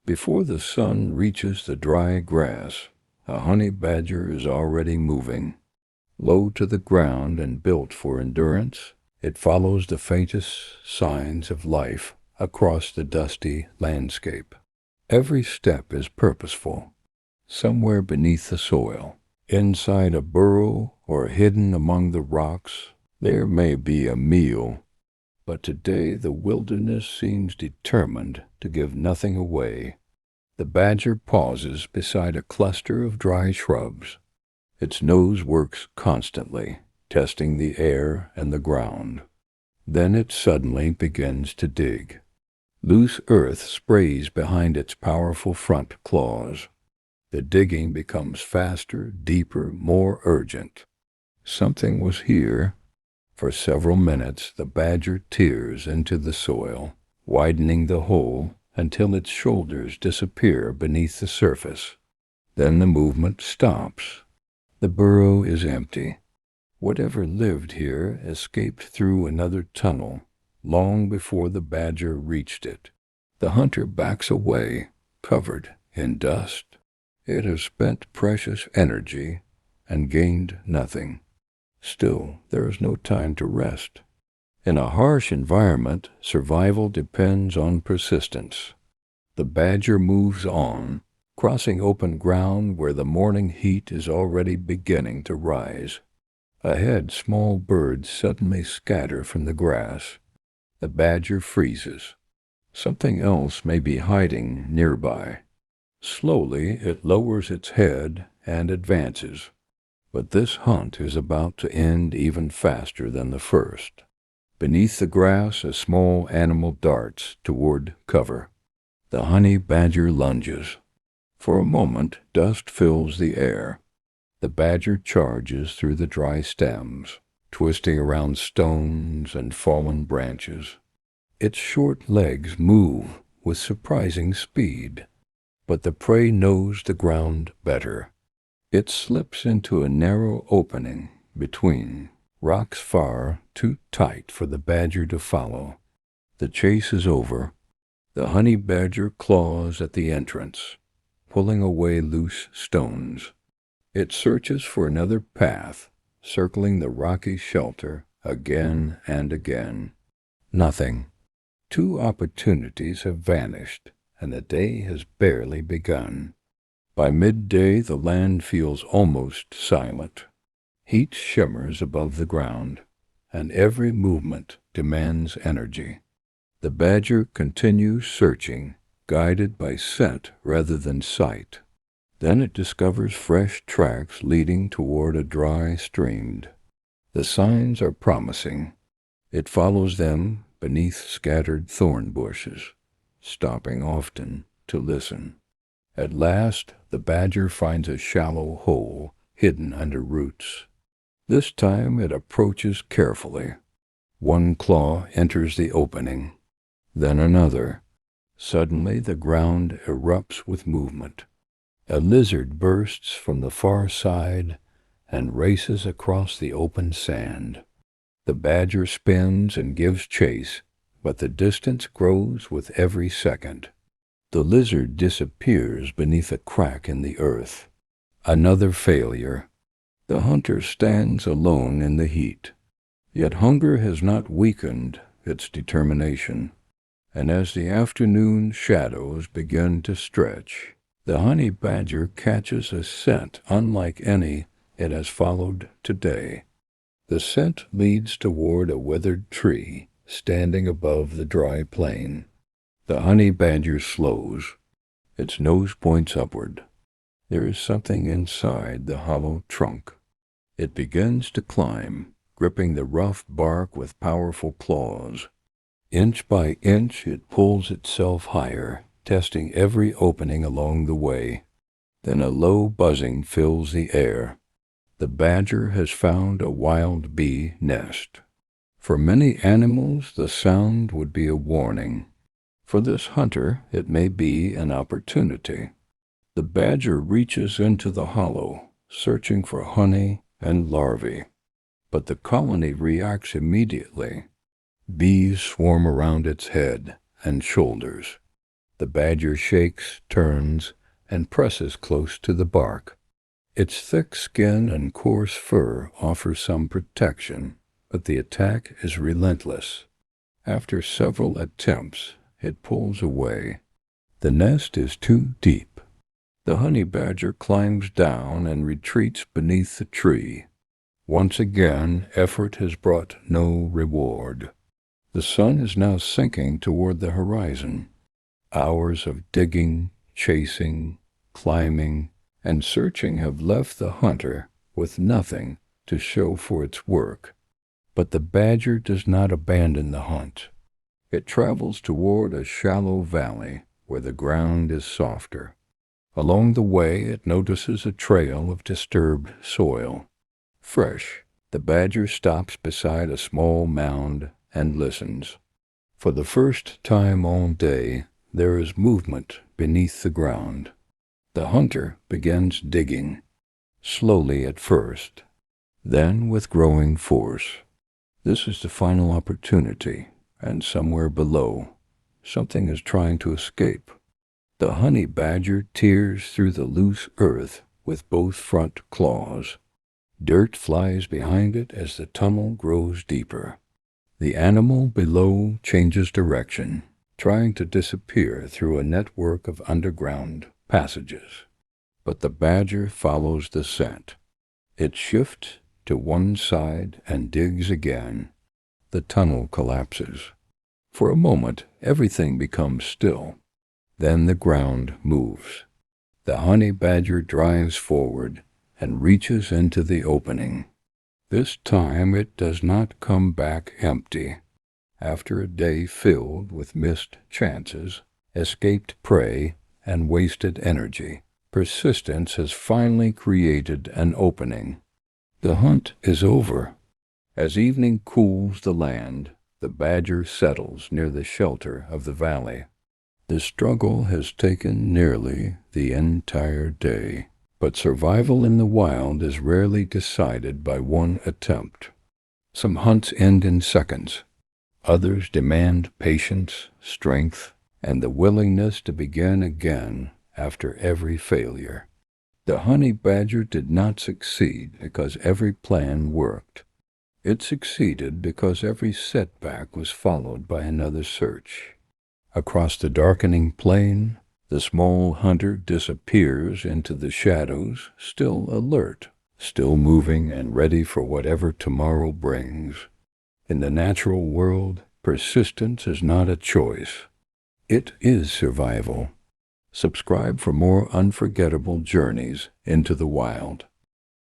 Before the sun reaches the dry grass, a honey badger is already moving. Low to the ground and built for endurance, it follows the faintest signs of life across the dusty landscape. Every step is purposeful. Somewhere beneath the soil, inside a burrow or hidden among the rocks, there may be a meal. But today the wilderness seems determined to give nothing away. The badger pauses beside a cluster of dry shrubs. Its nose works constantly, testing the air and the ground. Then it suddenly begins to dig. Loose earth sprays behind its powerful front claws. The digging becomes faster, deeper, more urgent. Something was here. For several minutes the badger tears into the soil, widening the hole until its shoulders disappear beneath the surface. Then the movement stops. The burrow is empty. Whatever lived here escaped through another tunnel long before the badger reached it. The hunter backs away, covered in dust. It has spent precious energy and gained nothing. Still, there is no time to rest. In a harsh environment, survival depends on persistence. The badger moves on, crossing open ground where the morning heat is already beginning to rise. Ahead, small birds suddenly scatter from the grass. The badger freezes. Something else may be hiding nearby. Slowly, it lowers its head and advances. But this hunt is about to end even faster than the first. Beneath the grass, a small animal darts toward cover. The honey badger lunges. For a moment, dust fills the air. The badger charges through the dry stems, twisting around stones and fallen branches. Its short legs move with surprising speed, but the prey knows the ground better. It slips into a narrow opening between rocks far too tight for the badger to follow. The chase is over. The honey badger claws at the entrance, pulling away loose stones. It searches for another path, circling the rocky shelter again and again. Nothing. 2 opportunities have vanished, and the day has barely begun. By midday, the land feels almost silent. Heat shimmers above the ground, and every movement demands energy. The badger continues searching, guided by scent rather than sight. Then it discovers fresh tracks leading toward a dry stream. The signs are promising. It follows them beneath scattered thorn bushes, stopping often to listen. At last, the badger finds a shallow hole hidden under roots. This time it approaches carefully. One claw enters the opening, then another. Suddenly the ground erupts with movement. A lizard bursts from the far side and races across the open sand. The badger spins and gives chase, but the distance grows with every second. The lizard disappears beneath a crack in the earth. Another failure. The hunter stands alone in the heat. Yet hunger has not weakened its determination, and as the afternoon shadows begin to stretch, the honey badger catches a scent unlike any it has followed today. The scent leads toward a withered tree standing above the dry plain. The honey badger slows. Its nose points upward. There is something inside the hollow trunk. It begins to climb, gripping the rough bark with powerful claws. Inch by inch it pulls itself higher, testing every opening along the way. Then a low buzzing fills the air. The badger has found a wild bee nest. For many animals, the sound would be a warning. For this hunter, it may be an opportunity. The badger reaches into the hollow, searching for honey and larvae. But the colony reacts immediately. Bees swarm around its head and shoulders. The badger shakes, turns, and presses close to the bark. Its thick skin and coarse fur offer some protection, but the attack is relentless. After several attempts, it pulls away. The nest is too deep. The honey badger climbs down and retreats beneath the tree. Once again, effort has brought no reward. The sun is now sinking toward the horizon. Hours of digging, chasing, climbing, and searching have left the hunter with nothing to show for its work. But the badger does not abandon the hunt. It travels toward a shallow valley where the ground is softer. Along the way, it notices a trail of disturbed soil. Fresh, the badger stops beside a small mound and listens. For the first time all day, there is movement beneath the ground. The hunter begins digging, slowly at first, then with growing force. This is the final opportunity, and somewhere below, something is trying to escape. The honey badger tears through the loose earth with both front claws. Dirt flies behind it as the tunnel grows deeper. The animal below changes direction, trying to disappear through a network of underground passages. But the badger follows the scent. It shifts to one side and digs again. The tunnel collapses. For a moment, everything becomes still. Then the ground moves. The honey badger drives forward and reaches into the opening. This time it does not come back empty. After a day filled with missed chances, escaped prey, and wasted energy, persistence has finally created an opening. The hunt is over. As evening cools the land, the badger settles near the shelter of the valley. The struggle has taken nearly the entire day, but survival in the wild is rarely decided by one attempt. Some hunts end in seconds. Others demand patience, strength, and the willingness to begin again after every failure. The honey badger did not succeed because every plan worked. It succeeded because every setback was followed by another search. Across the darkening plain, the small hunter disappears into the shadows, still alert, still moving and ready for whatever tomorrow brings. In the natural world, persistence is not a choice. It is survival. Subscribe for more unforgettable journeys into the wild.